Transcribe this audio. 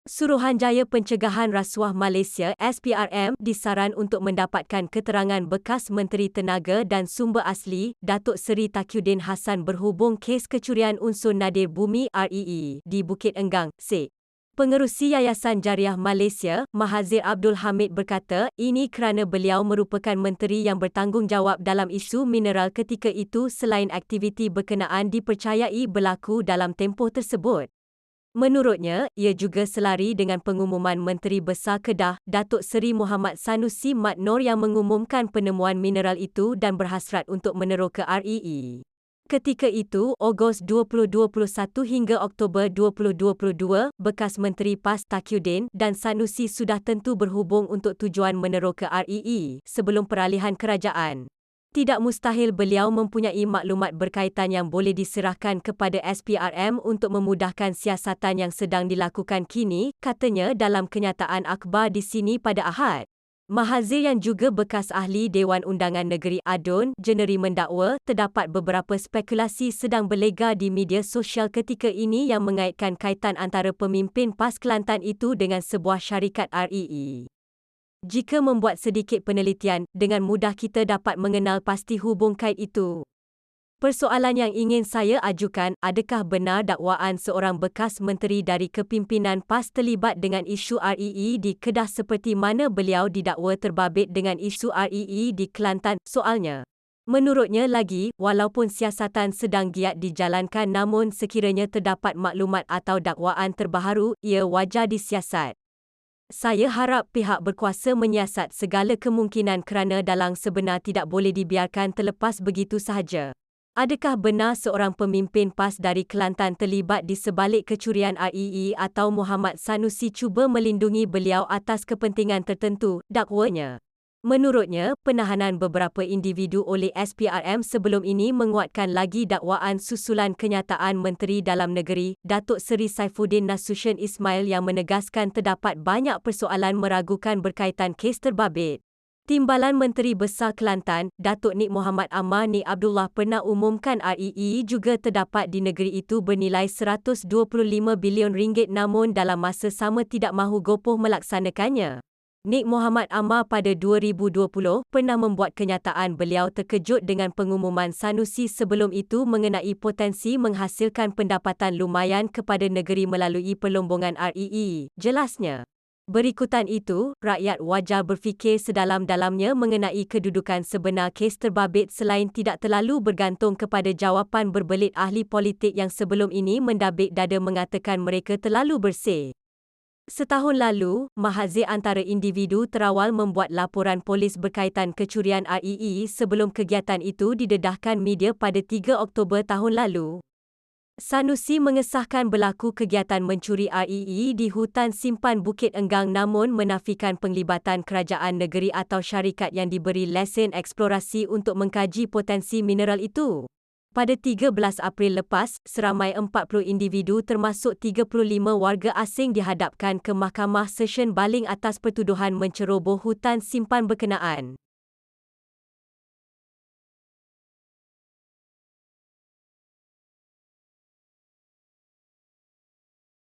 Suruhanjaya Pencegahan Rasuah Malaysia (SPRM) disaran untuk mendapatkan keterangan bekas Menteri Tenaga dan Sumber Asli, Datuk Seri Taqiyuddin Hassan berhubung kes kecurian unsur nadir bumi (REE) di Bukit Enggang, SEK. Pengerusi Yayasan Jariah Malaysia, Mahazir Abdul Hamid berkata, ini kerana beliau merupakan menteri yang bertanggungjawab dalam isu mineral ketika itu selain aktiviti berkenaan dipercayai berlaku dalam tempoh tersebut. Menurutnya, ia juga selari dengan pengumuman Menteri Besar Kedah, Datuk Seri Muhammad Sanusi Mat Nor yang mengumumkan penemuan mineral itu dan berhasrat untuk meneroka REE. Ketika itu, Ogos 2021 hingga Oktober 2022, bekas Menteri PAS Taqiyuddin dan Sanusi sudah tentu berhubung untuk tujuan meneroka REE sebelum peralihan kerajaan. Tidak mustahil beliau mempunyai maklumat berkaitan yang boleh diserahkan kepada SPRM untuk memudahkan siasatan yang sedang dilakukan kini, katanya dalam kenyataan akhbar di sini pada Ahad. Mahazir yang juga bekas ahli Dewan Undangan Negeri ADUN, Jeneri mendakwa, terdapat beberapa spekulasi sedang berlega di media sosial ketika ini yang mengaitkan kaitan antara pemimpin PAS Kelantan itu dengan sebuah syarikat REE. Jika membuat sedikit penelitian, dengan mudah kita dapat mengenal pasti hubung kait itu. Persoalan yang ingin saya ajukan, adakah benar dakwaan seorang bekas menteri dari kepimpinan PAS terlibat dengan isu REE di Kedah seperti mana beliau didakwa terbabit dengan isu REE di Kelantan? Soalnya. Menurutnya lagi, walaupun siasatan sedang giat dijalankan namun sekiranya terdapat maklumat atau dakwaan terbaharu, ia wajar disiasat. Saya harap pihak berkuasa menyiasat segala kemungkinan kerana dalang sebenar tidak boleh dibiarkan terlepas begitu sahaja. Adakah benar seorang pemimpin PAS dari Kelantan terlibat di sebalik kecurian REE atau Muhammad Sanusi cuba melindungi beliau atas kepentingan tertentu, dakwanya. Menurutnya, penahanan beberapa individu oleh SPRM sebelum ini menguatkan lagi dakwaan susulan kenyataan Menteri Dalam Negeri, Datuk Seri Saifuddin Nasution Ismail yang menegaskan terdapat banyak persoalan meragukan berkaitan kes terbabit. Timbalan Menteri Besar Kelantan, Datuk Nik Muhammad Ammar Nik Abdullah pernah umumkan REE juga terdapat di negeri itu bernilai RM125 bilion namun dalam masa sama tidak mahu gopoh melaksanakannya. Nik Muhammad Ammar pada 2020 pernah membuat kenyataan beliau terkejut dengan pengumuman Sanusi sebelum itu mengenai potensi menghasilkan pendapatan lumayan kepada negeri melalui perlombongan REE, jelasnya. Berikutan itu, rakyat wajar berfikir sedalam-dalamnya mengenai kedudukan sebenar kes terbabit selain tidak terlalu bergantung kepada jawapan berbelit ahli politik yang sebelum ini mendabik dada mengatakan mereka terlalu bersih. Setahun lalu, Mahazir antara individu terawal membuat laporan polis berkaitan kecurian REE sebelum kegiatan itu didedahkan media pada 3 Oktober tahun lalu. Sanusi mengesahkan berlaku kegiatan mencuri REE di hutan simpan Bukit Enggang namun menafikan penglibatan kerajaan negeri atau syarikat yang diberi lesen eksplorasi untuk mengkaji potensi mineral itu. Pada 13 April lepas, seramai 40 individu termasuk 35 warga asing dihadapkan ke Mahkamah Session Baling atas pertuduhan menceroboh hutan simpan berkenaan.